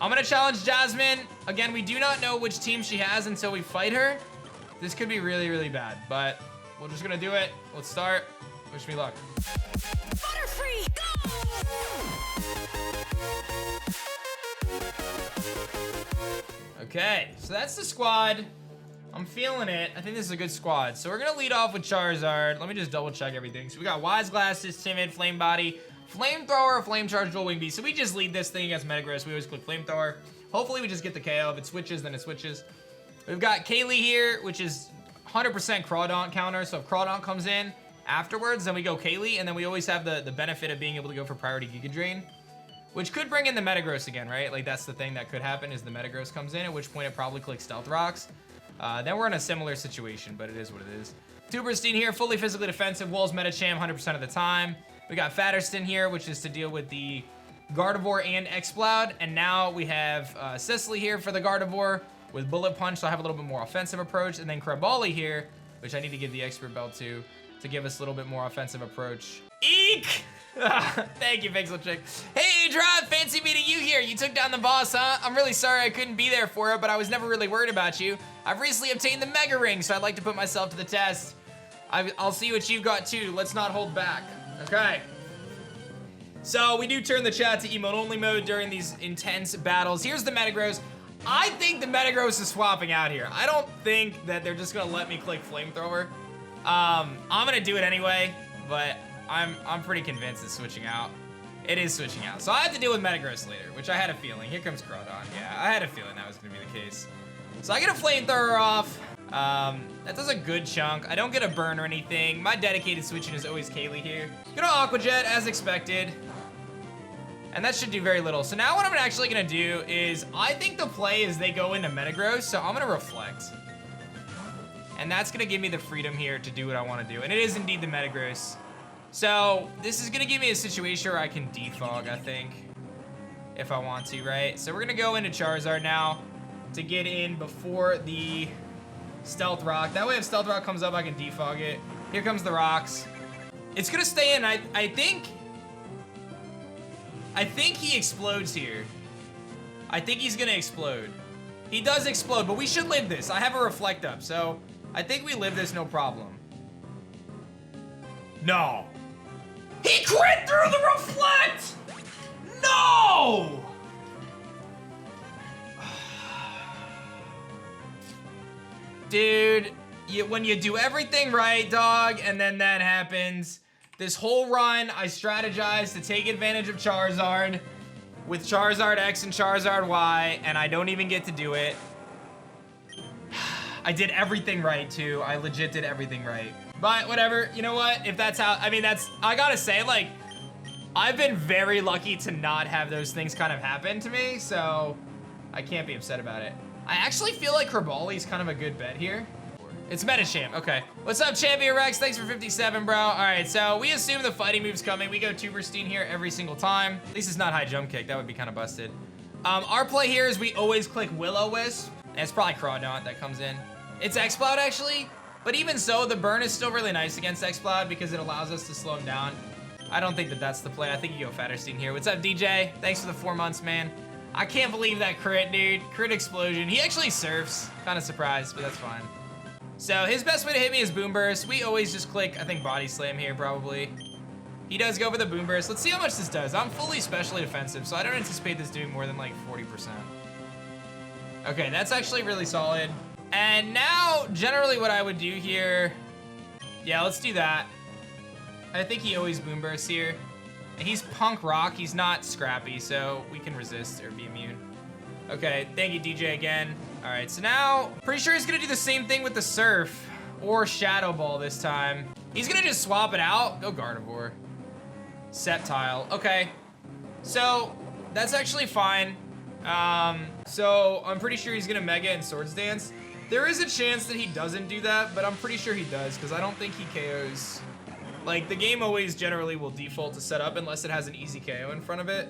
I'm gonna challenge Jasmine. Again, we do not know which team she has until we fight her. This could be really, really bad, but we're just gonna do it. Let's start. Wish me luck. Butterfree, go! Okay, so that's the squad. I'm feeling it. I think this is a good squad. So we're gonna lead off with Charizard. Let me just double check everything. So we got Wise Glasses, Timid, Flame Body, Flamethrower, Flame Charge, Dual Wing Beast. So we just lead this thing against Metagross. We always click Flamethrower. Hopefully we just get the KO. If it switches, then it switches. We've got Kaylee here, which is 100% Crawdaunt counter. So if Crawdaunt comes in afterwards, then we go Kaylee, and then we always have the benefit of being able to go for priority Giga Drain, which could bring in the Metagross again, right? Like that's the thing that could happen is the Metagross comes in, at which point it probably clicks Stealth Rocks. Then we're in a similar situation, but it is what it is. Tuberstein here, fully physically defensive, Wolves Metacham 100% of the time. We got Fatterston here, which is to deal with the Gardevoir and Exploud. And now we have Cecily here for the Gardevoir with Bullet Punch, so I have a little bit more offensive approach. And then Crabali here, which I need to give the Expert Belt to give us a little bit more offensive approach. Eek! Thank you, Pixel Chick. Hey, aDrive, fancy meeting you here. You took down the boss, huh? I'm really sorry I couldn't be there for it, but I was never really worried about you. I've recently obtained the Mega Ring, so I'd like to put myself to the test. I'll see what you've got too. Let's not hold back. Okay. So we do turn the chat to emote only mode during these intense battles. Here's the Metagross. I think the Metagross is swapping out here. I don't think that they're just gonna let me click Flamethrower. I'm gonna do it anyway, but I'm pretty convinced it's switching out. It is switching out. So I have to deal with Metagross later, which I had a feeling. Here comes Crawdaunt. Yeah, I had a feeling that was gonna be the case. So I get a Flamethrower off. That does a good chunk. I don't get a burn or anything. My dedicated switching is always Kaylee here. Gonna Aqua Jet as expected. And that should do very little. So now what I'm actually gonna do is, I think the play is they go into Metagross, so I'm gonna Reflect. And that's gonna give me the freedom here to do what I wanna do. And it is indeed the Metagross. So this is gonna give me a situation where I can defog, I think, if I want to, right? So we're gonna go into Charizard now to get in before the Stealth Rock. That way if Stealth Rock comes up, I can defog it. Here comes the rocks. It's gonna stay in. I think he explodes here. I think he's gonna explode. He does explode, but we should live this. I have a Reflect up, so I think we live this no problem. No. He crit through the Reflect! No! Dude, when you do everything right, dog, and then that happens, this whole run, I strategized to take advantage of Charizard with Charizard X and Charizard Y, and I don't even get to do it. I did everything right, too. I legit did everything right. But whatever, you know what? If that's how, I mean, I gotta say, like, I've been very lucky to not have those things kind of happen to me, so I can't be upset about it. I actually feel like Crabali's kind of a good bet here. It's Metacham, okay. What's up, Champion Rex? Thanks for 57, bro. All right, so we assume the fighting move's coming. We go Tuberstein here every single time. At least it's not high jump kick. That would be kind of busted. Our play here is we always click Will-O-Wisp. And it's probably Crawdaunt that comes in. It's Exploud, actually. But even so, the burn is still really nice against Exploud because it allows us to slow him down. I don't think that that's the play. I think you go Fatterstein here. What's up, DJ? Thanks for the 4 months, man. I can't believe that crit, dude. Crit explosion. He actually surfs. Kind of surprised, but that's fine. So his best way to hit me is Boom Burst. We always just click, I think, Body Slam here, probably. He does go for the Boom Burst. Let's see how much this does. I'm fully specially defensive, so I don't anticipate this doing more than like 40%. Okay, that's actually really solid. And now, generally what I would do here, yeah, let's do that. I think he always Boom Bursts here. And he's Punk Rock, he's not Scrappy, so we can resist or be immune. Okay, thank you, DJ, again. All right, so now, pretty sure he's gonna do the same thing with the Surf, or Shadow Ball this time. He's gonna just swap it out. Go Gardevoir. Sceptile, okay. So, that's actually fine. So, I'm pretty sure he's gonna Mega and Swords Dance. There is a chance that he doesn't do that, but I'm pretty sure he does, because I don't think he KOs. Like, the game always generally will default to set up unless it has an easy KO in front of it.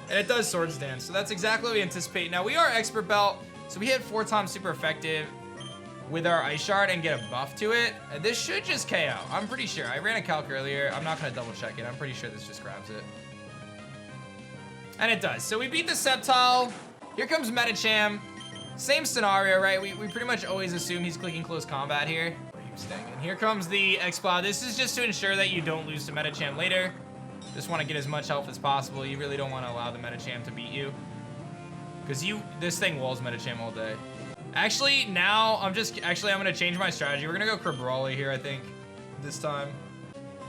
And it does Swords Dance, so that's exactly what we anticipate. Now, we are Expert Belt, so we hit 4 times super effective with our Ice Shard and get a buff to it. This should just KO, I'm pretty sure. I ran a calc earlier. I'm not gonna double check it. I'm pretty sure this just grabs it. And it does. So we beat the Sceptile. Here comes Metacham. Same scenario, right? We pretty much always assume he's clicking close combat here. And here comes the X-Plot. This is just to ensure that you don't lose to Metacham later. Just want to get as much health as possible. You really don't want to allow the Metacham to beat you. Because this thing walls Metacham all day. Actually, now I'm gonna change my strategy. We're gonna go Crabrawly here, I think, this time.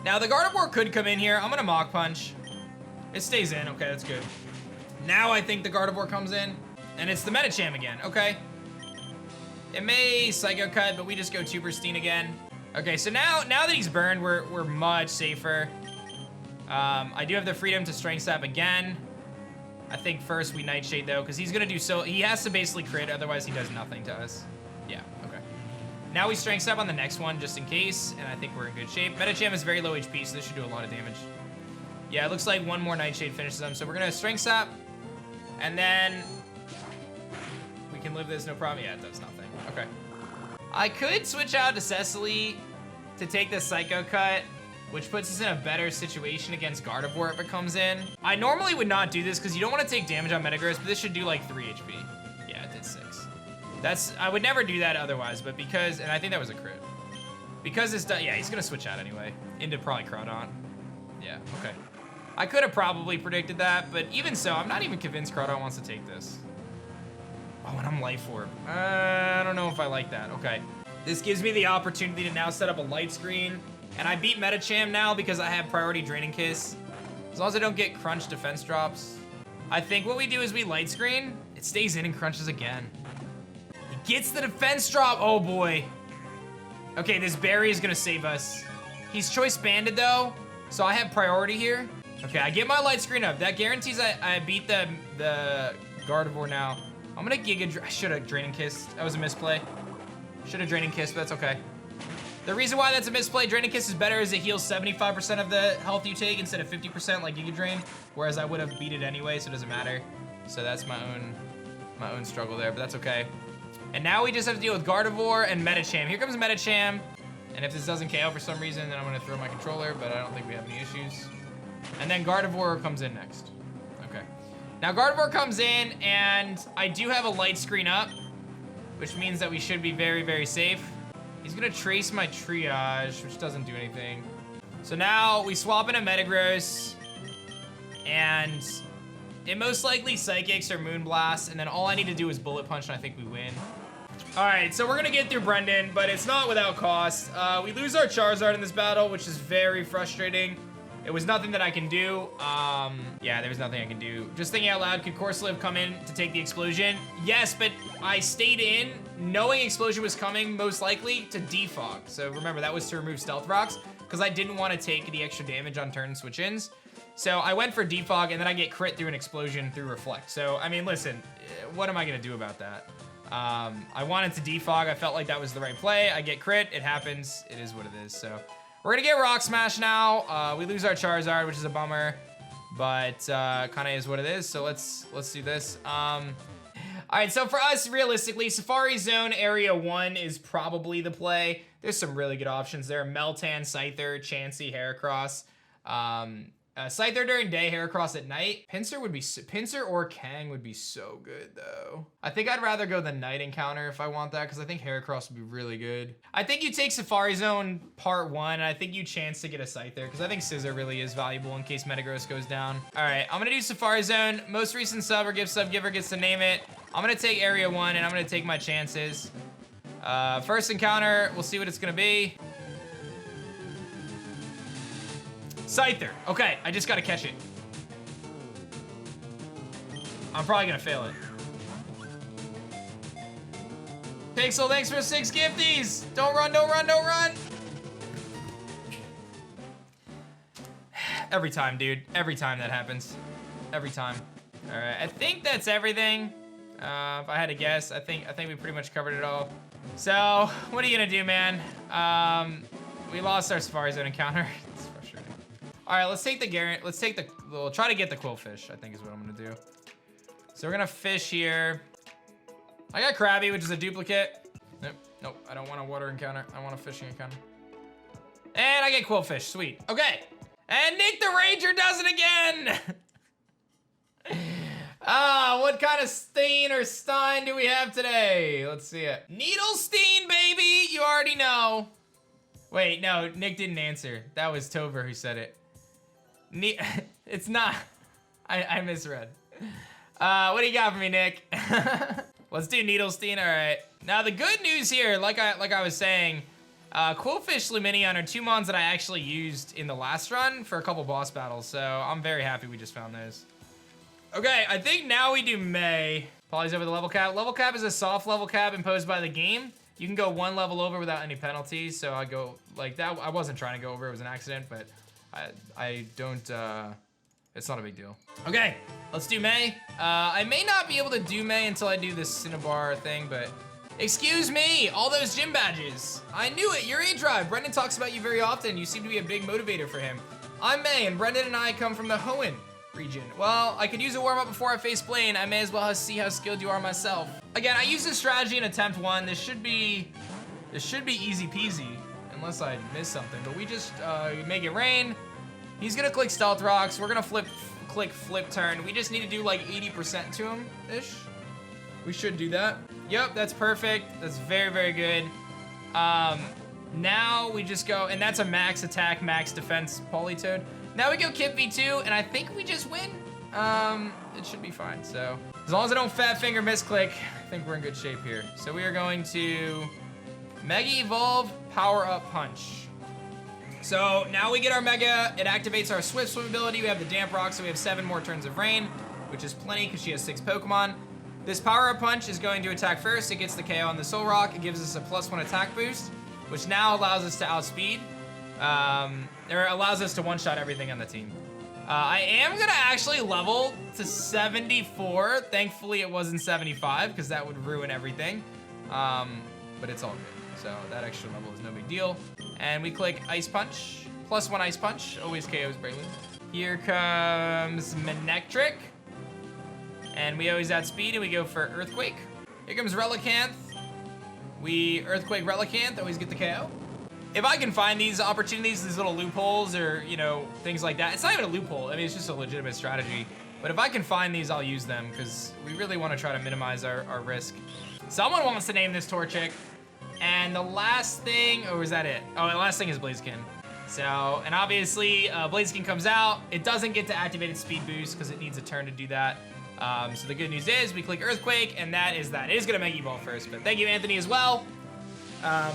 Now the Gardevoir could come in here. I'm gonna Mach Punch. It stays in, okay, that's good. Now I think the Gardevoir comes in, and it's the Metacham again, okay. It may Psycho Cut, but we just go 2 Pristine again. Okay, so now that he's burned, we're much safer. I do have the freedom to Strength Sap again. I think first we Nightshade though, because he's gonna do so. He has to basically crit, otherwise he does nothing to us. Yeah, okay. Now we Strength Sap on the next one just in case, and I think we're in good shape. Metacham is very low HP, so this should do a lot of damage. Yeah, it looks like one more Nightshade finishes him, so we're gonna Strength Sap, and then we can live this no problem. Yeah, it does nothing. Okay. I could switch out to Cecily to take the Psycho Cut, which puts us in a better situation against Gardevoir if it comes in. I normally would not do this because you don't want to take damage on Metagross, but this should do like 3 HP. Yeah, it did 6. I would never do that otherwise, but because, and I think that was a crit. Because it's done, yeah, he's gonna switch out anyway, into probably Crawdaunt. Yeah, okay. I could have probably predicted that, but even so, I'm not even convinced Crawdaunt wants to take this. Oh, and I'm Life Orb. I don't know if I like that, okay. This gives me the opportunity to now set up a light screen. And I beat Metacham now because I have priority Draining Kiss. As long as I don't get crunch defense drops. I think what we do is we light screen. It stays in and crunches again. He gets the defense drop. Oh boy. Okay, this berry is gonna save us. He's choice banded though, so I have priority here. Okay, I get my light screen up. That guarantees I beat the Gardevoir now. I'm gonna I should have Draining Kissed. That was a misplay. Should have Draining Kissed, but that's okay. The reason why that's a misplay, Draining Kiss is better is it heals 75% of the health you take instead of 50% like Giga Drain, whereas I would have beat it anyway, so it doesn't matter. So that's my own struggle there, but that's okay. And now we just have to deal with Gardevoir and Metacham. Here comes Metacham, and if this doesn't KO for some reason, then I'm gonna throw my controller, but I don't think we have any issues. And then Gardevoir comes in next. Okay. Now Gardevoir comes in, and I do have a light screen up, which means that we should be very, very safe. He's gonna trace my triage, which doesn't do anything. So now we swap into Metagross, and it most likely Psychics or Moonblast, and then all I need to do is Bullet Punch, and I think we win. All right, so we're gonna get through Brendan, but it's not without cost. We lose our Charizard in this battle, which is very frustrating. It was nothing that I can do. Yeah, there was nothing I can do. Just thinking out loud, could Corsola come in to take the explosion? Yes, but I stayed in knowing explosion was coming, most likely, to defog. So remember, that was to remove Stealth Rocks, because I didn't want to take the extra damage on turn switch-ins. So I went for defog, and then I get crit through an explosion through Reflect. So, I mean, listen, what am I gonna do about that? I wanted to defog. I felt like that was the right play. I get crit, it happens, it is what it is, so. We're gonna get Rock Smash now. We lose our Charizard, which is a bummer, but kind of is what it is. So let's do this. All right, so for us, realistically, Safari Zone Area 1 is probably the play. There's some really good options there. Meltan, Scyther, Chansey, Heracross. Scyther during day, Heracross at night. Pinsir or Kang would be so good though. I think I'd rather go the night encounter if I want that, because I think Heracross would be really good. I think you take Safari Zone Part 1, and I think you chance to get a Scyther, because I think Scissor really is valuable in case Metagross goes down. All right, I'm gonna do Safari Zone. Most recent sub or gift sub giver gets to name it. I'm gonna take Area 1, and I'm gonna take my chances. First encounter, we'll see what it's gonna be. Scyther. Okay, I just gotta catch it. I'm probably gonna fail it. Pixel, thanks for 6 gifties. Don't run, don't run, don't run. Every time, dude. Every time that happens. Every time. All right, I think that's everything. If I had to guess, I think we pretty much covered it all. So, what are you gonna do, man? We lost our Safari Zone encounter. It's frustrating. All right, let's take the we'll try to get the Quillfish, I think is what I'm gonna do. So we're gonna fish here. I got Krabby, which is a duplicate. Nope, I don't want a water encounter. I want a fishing encounter. And I get Quillfish, sweet. Okay, and Nick the Ranger does it again. What kind of stain or stein do we have today? Let's see it. Needlestein, baby! You already know. Wait, no, Nick didn't answer. That was Tover who said it. It's not. I misread. What do you got for me, Nick? Let's do Needlestein, all right. Now the good news here, like I was saying, Quillfish, Luminion are 2 mons that I actually used in the last run for a couple boss battles, so I'm very happy we just found those. Okay, I think now we do May. Poly's over the level cap. Level cap is a soft level cap imposed by the game. You can go 1 level over without any penalties, so I go like that. I wasn't trying to go over, it was an accident, but I don't, it's not a big deal. Okay, let's do May. I may not be able to do May until I do this Cinnabar thing, but excuse me, all those gym badges. I knew it, you're aDrive. Brendan talks about you very often. You seem to be a big motivator for him. I'm May, and Brendan and I come from the Hoenn region. Well, I could use a warm-up before I face Blaine. I may as well see how skilled you are myself. Again, I used this strategy in attempt 1. This should be easy peasy, unless I miss something. But we just make it rain. He's gonna click Stealth Rocks. We're gonna click Flip Turn. We just need to do like 80% to him-ish. We should do that. Yep, that's perfect. That's very, very good. Now we just go, and that's a max attack, max defense Polytoad. Now we go Kip V2, and I think we just win. It should be fine, so. As long as I don't fat finger misclick, I think we're in good shape here. So we are going to Mega Evolve, Power Up Punch. So now we get our Mega, it activates our Swift Swim ability, we have the Damp Rock, so we have 7 more turns of rain, which is plenty because she has 6 Pokemon. This Power Up Punch is going to attack first, it gets the KO on the Soul Rock, it gives us a +1 attack boost, which now allows us to outspeed. Or allows us to one-shot everything on the team. I am gonna actually level to 74. Thankfully it wasn't 75 because that would ruin everything. But it's all good. So that extra level is no big deal. And we click Ice Punch, +1 Ice Punch, always KOs Braylon. Here comes Manectric. And we always outspeed and we go for Earthquake. Here comes Relicanth. We Earthquake Relicanth, always get the KO. If I can find these opportunities, these little loopholes or, you know, things like that. It's not even a loophole, I mean, it's just a legitimate strategy. But if I can find these, I'll use them because we really want to try to minimize our risk. Someone wants to name this Torchic. And the last thing, or is that it? Oh, the last thing is Blaziken. So, and obviously, Blaziken comes out. It doesn't get to activate its speed boost because it needs a turn to do that. So the good news is we click Earthquake, and that is that. It is gonna Mega Evolve first, but thank you, Anthony, as well.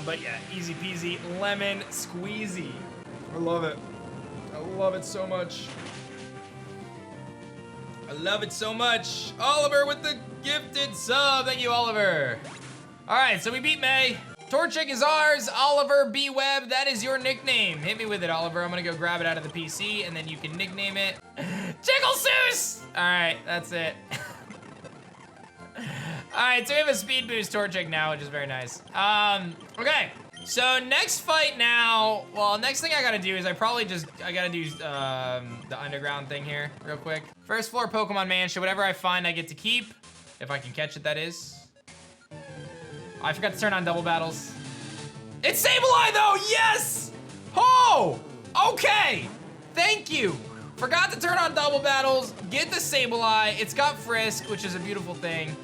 But yeah, easy peasy, lemon squeezy. I love it. I love it so much. I love it so much. Oliver with the gifted sub. Thank you, Oliver. All right, so we beat May. Torchic is ours. Oliver B. Webb, that is your nickname. Hit me with it, Oliver. I'm gonna go grab it out of the PC, and then you can nickname it Jigglesooce. All right, that's it. All right, so we have a speed boost Torchic now, which is very nice. Okay, so next fight now, well, next thing I gotta do is I gotta do the underground thing here real quick. First floor Pokemon Mansion, whatever I find I get to keep, if I can catch it, that is. I forgot to turn on double battles. It's Sableye though, yes! Oh, okay, thank you. Forgot to turn on double battles, get the Sableye. It's got Frisk, which is a beautiful thing.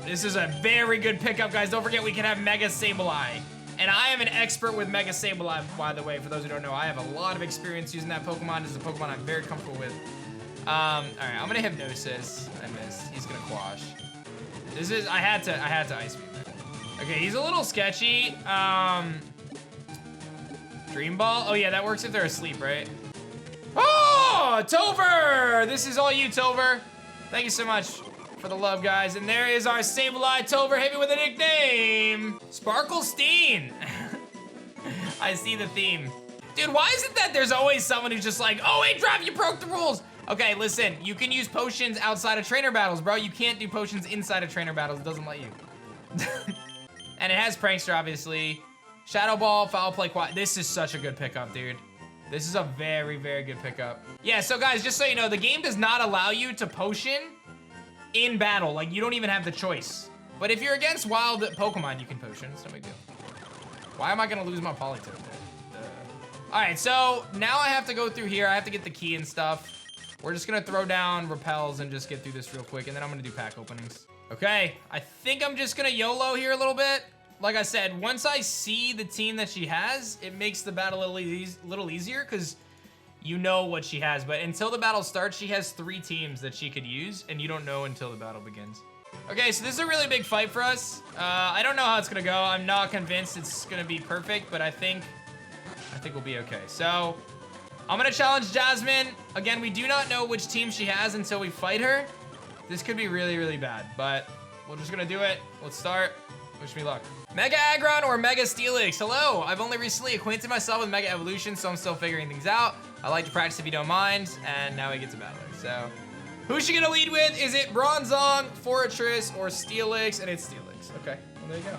This is a very good pickup, guys. Don't forget we can have Mega Sableye. And I am an expert with Mega Sableye, by the way. For those who don't know, I have a lot of experience using that Pokemon. This is a Pokemon I'm very comfortable with. All right, I'm gonna Hypnosis. I missed. He's gonna Quash. I had to Ice Beam him. Okay, he's a little sketchy. Dream Ball. Oh yeah, that works if they're asleep, right? Oh, Tover! This is all you, Tover. Thank you so much for the love, guys. And there is our Sableye. Tover, hit me with a nickname. Sparklestein. I see the theme. Dude, why is it that there's always someone who's just like, oh, aDrive, you broke the rules. Okay, listen, you can use potions outside of trainer battles, bro. You can't do potions inside of trainer battles. It doesn't let you. And it has Prankster, obviously. Shadow Ball, Foul Play, Quad. This is such a good pickup, dude. This is a very, very good pickup. Yeah, so guys, just so you know, the game does not allow you to potion in battle. Like, you don't even have the choice. But if you're against wild Pokemon, you can potion. It's no big deal. Why am I gonna lose my Polytoad there? All right, so now I have to go through here. I have to get the key and stuff. We're just gonna throw down repels and just get through this real quick, and then I'm gonna do pack openings. Okay, I think I'm just gonna YOLO here a little bit. Like I said, once I see the team that she has, it makes the battle a little easier because you know what she has. But until the battle starts, she has 3 teams that she could use, and you don't know until the battle begins. Okay, so this is a really big fight for us. I don't know how it's gonna go. I'm not convinced it's gonna be perfect, but I think we'll be okay. So I'm gonna challenge Jasmine. Again, we do not know which team she has until we fight her. This could be really, really bad, but we're just gonna do it. Let's start. Wish me luck. Mega Aggron or Mega Steelix? Hello, I've only recently acquainted myself with Mega Evolution, so I'm still figuring things out. I like to practice if you don't mind, and now we get to battling. So, who's she gonna lead with? Is it Bronzong, Fortress, or Steelix? And it's Steelix. Okay, well there you go.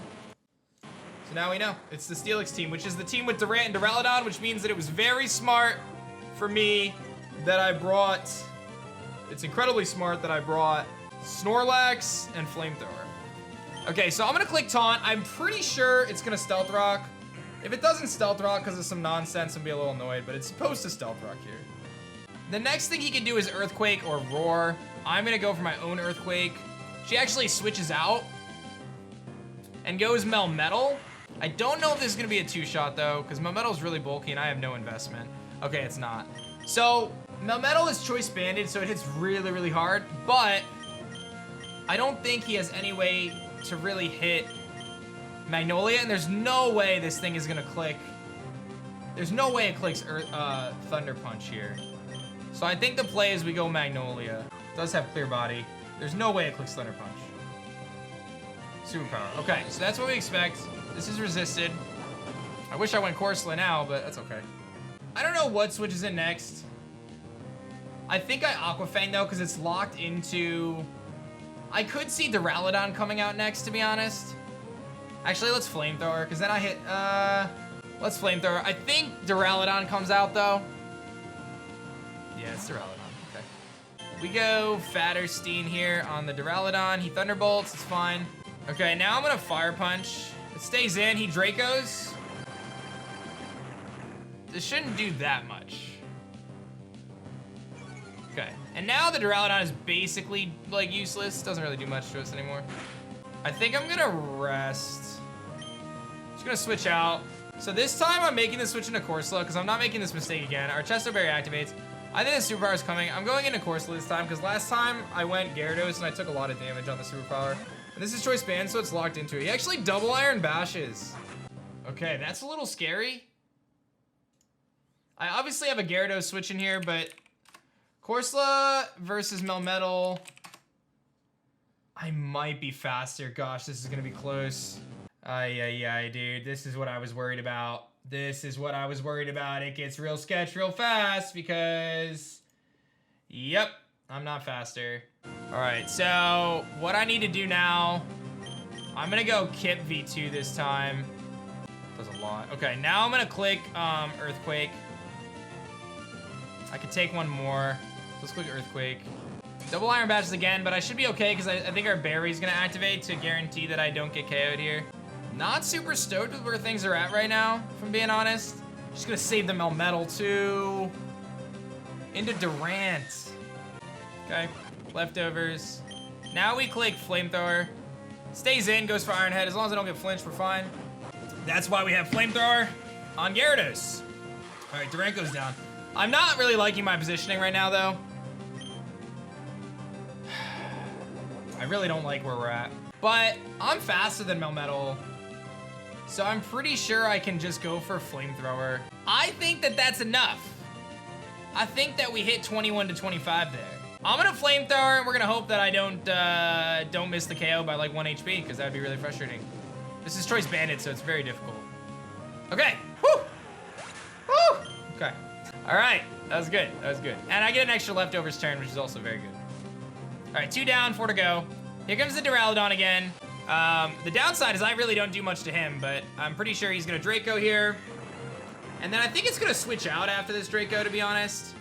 So now we know. It's the Steelix team, which is the team with Durant and Duraludon, which means that it was very smart for me that I brought... It's incredibly smart that I brought Snorlax and Flamethrower. Okay, so I'm gonna click Taunt. I'm pretty sure it's gonna Stealth Rock. If it doesn't Stealth Rock because of some nonsense, I'll be a little annoyed, but it's supposed to Stealth Rock here. The next thing he can do is Earthquake or Roar. I'm gonna go for my own Earthquake. She actually switches out and goes Melmetal. I don't know if this is gonna be a 2-shot though, because Melmetal's really bulky and I have no investment. Okay, it's not. So, Melmetal is Choice Banded, so it hits really, really hard, but I don't think he has any way to really hit Magnolia, and there's no way this thing is gonna click. There's no way it clicks Thunder Punch here. So I think the play is we go Magnolia. It does have Clear Body. There's no way it clicks Thunder Punch. Superpower. Okay, so that's what we expect. This is resisted. I wish I went Corsola now, but that's okay. I don't know what switches in next. I think I Aqua Fang though, because it's locked into... I could see Duraludon coming out next, to be honest. Actually, let's Flamethrower, because then I hit, let's Flamethrower. I think Duraludon comes out, though. Yeah, it's Duraludon, okay. We go Fatterstein here on the Duraludon. He Thunderbolts, it's fine. Okay, now I'm gonna Fire Punch. It stays in, he Dracos. This shouldn't do that much. Okay, and now the Duraludon is basically, like, useless. Doesn't really do much to us anymore. I think I'm gonna rest. Just gonna switch out. So this time I'm making the switch into Corsola, because I'm not making this mistake again. Our Chesto Berry activates. I think the Superpower is coming. I'm going into Corsola this time, because last time I went Gyarados and I took a lot of damage on the Superpower. And this is Choice Band, so it's locked into it. He actually Double Iron Bashes. Okay, that's a little scary. I obviously have a Gyarados switch in here, but Corsola versus Melmetal. I might be faster. Gosh, this is gonna be close. Ay, dude. This is what I was worried about. This is what I was worried about. It gets real sketch real fast because... Yep, I'm not faster. All right, so what I need to do now... I'm gonna go Kip V2 this time. Does a lot. Okay, now I'm gonna click Earthquake. I could take one more. So let's click Earthquake. Double Iron Bashes again, but I should be okay because I think our Berry's gonna activate to guarantee that I don't get KO'd here. Not super stoked with where things are at right now, if I'm being honest. Just gonna save the Melmetal too. Into Durant. Okay, leftovers. Now we click Flamethrower. Stays in, goes for Iron Head. As long as I don't get flinched, we're fine. That's why we have Flamethrower on Gyarados. All right, Durant goes down. I'm not really liking my positioning right now though. I really don't like where we're at. But I'm faster than Melmetal, so I'm pretty sure I can just go for Flamethrower. I think that that's enough. I think that we hit 21 to 25 there. I'm gonna Flamethrower, and we're gonna hope that I don't miss the KO by like 1 HP, because that would be really frustrating. This is Choice Banded, so it's very difficult. Okay, whew! Whew! Okay, all right, that was good, that was good. And I get an extra leftovers turn, which is also very good. All right, 2 down, 4 to go. Here comes the Duraludon again. The downside is I really don't do much to him, but I'm pretty sure he's gonna Draco here. And then I think it's gonna switch out after this Draco, to be honest.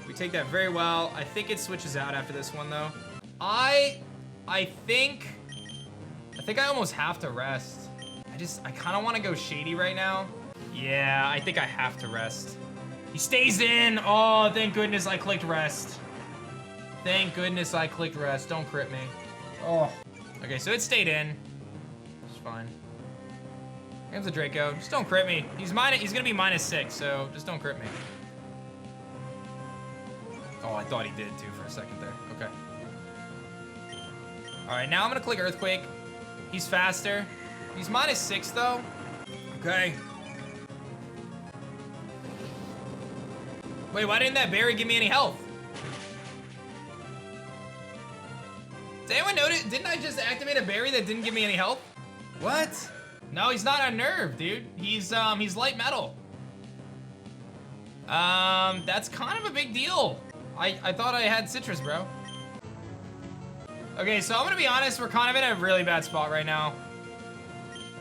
We take that very well. I think it switches out after this one, though. I think I almost have to rest. I kind of want to go Shady right now. Yeah, I think I have to rest. He stays in. Oh, thank goodness I clicked rest. Thank goodness I clicked rest. Don't crit me. Oh. Okay, so it stayed in. It's fine. Here comes the Draco. Just don't crit me. He's gonna be -6, so just don't crit me. Oh, I thought he did too for a second there. Okay. All right, now I'm gonna click Earthquake. He's faster. He's -6 though. Okay. Wait, why didn't that berry give me any health? Did anyone notice? Didn't I just activate a berry that didn't give me any health? What? No, he's not unnerved, dude. He's light metal. That's kind of a big deal. I thought I had citrus, bro. Okay, so I'm gonna be honest, we're kind of in a really bad spot right now.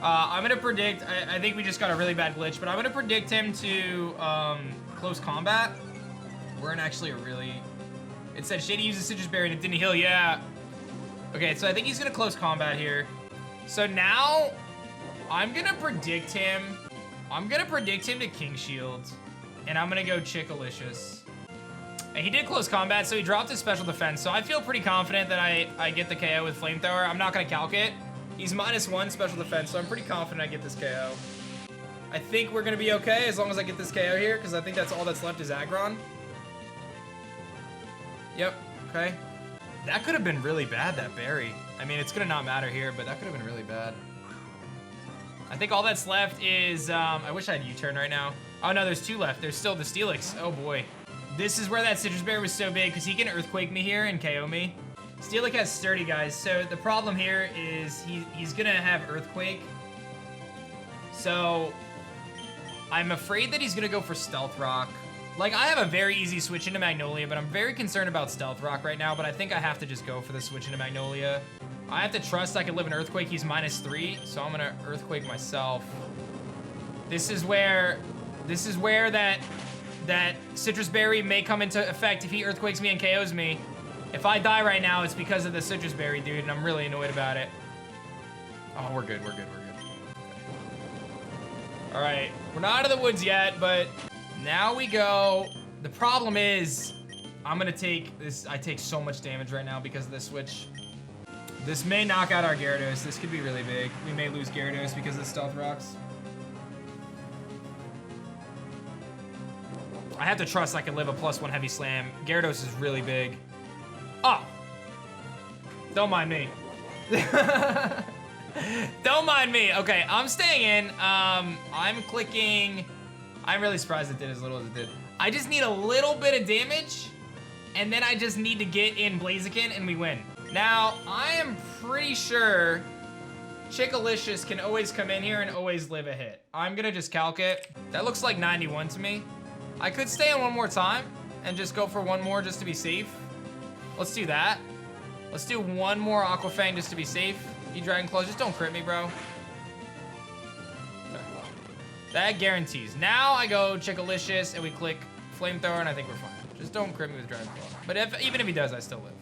I'm gonna predict, I think we just got a really bad glitch, but I'm gonna predict him to close combat. We're in actually a really, it said Shady uses citrus berry and it didn't heal, yeah. Okay, so I think he's gonna close combat here. So now, I'm gonna predict him to King Shield, and I'm gonna go Chickalicious. And he did close combat, so he dropped his special defense, so I feel pretty confident that I get the KO with Flamethrower. I'm not gonna calc it. He's -1 special defense, so I'm pretty confident I get this KO. I think we're gonna be okay as long as I get this KO here, because I think that's all that's left is Aggron. Yep, okay. That could have been really bad, that berry. I mean, it's gonna not matter here, but that could have been really bad. I think all that's left is, I wish I had U-turn right now. Oh no, there's 2 left. There's still the Steelix. Oh boy. This is where that citrus berry was so big, because he can Earthquake me here and KO me. Steelix has Sturdy, guys, so the problem here is he's gonna have Earthquake. So, I'm afraid that he's gonna go for Stealth Rock. Like, I have a very easy switch into Magnolia, but I'm very concerned about Stealth Rock right now, but I think I have to just go for the switch into Magnolia. I have to trust I can live an Earthquake. He's -3, so I'm gonna Earthquake myself. This is where that citrus berry may come into effect if he Earthquakes me and KOs me. If I die right now, it's because of the citrus berry, dude, and I'm really annoyed about it. Oh, we're good, we're good, we're good. All right, we're not out of the woods yet, but now we go. The problem is, I'm gonna take this. I take so much damage right now because of this switch. This may knock out our Gyarados. This could be really big. We may lose Gyarados because of the Stealth Rocks. I have to trust I can live a +1 Heavy Slam. Gyarados is really big. Oh! Don't mind me. Don't mind me. Okay, I'm staying in. I'm clicking. I'm really surprised it did as little as it did. I just need a little bit of damage, and then I just need to get in Blaziken, and we win. Now, I am pretty sure Chickalicious can always come in here and always live a hit. I'm gonna just calc it. That looks like 91 to me. I could stay in one more time and just go for one more just to be safe. Let's do that. Let's do one more Aqua Fang just to be safe. You Dragon Claw, just don't crit me, bro. That guarantees. Now I go Chickalicious and we click Flamethrower and I think we're fine. Just don't crit me with Dragon Claw. But even if he does, I still live.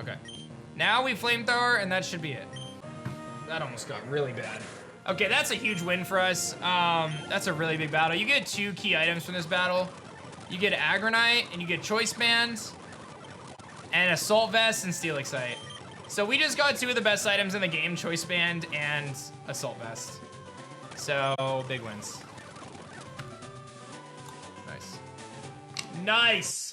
Okay. Now we Flamethrower and that should be it. That almost got really bad. Okay, that's a huge win for us. That's a really big battle. You get 2 key items from this battle. You get Aggronite and you get Choice Bands and Assault Vest and Steel Excite. So we just got 2 of the best items in the game, Choice Band and Assault Vest. So, big wins. Nice. Nice!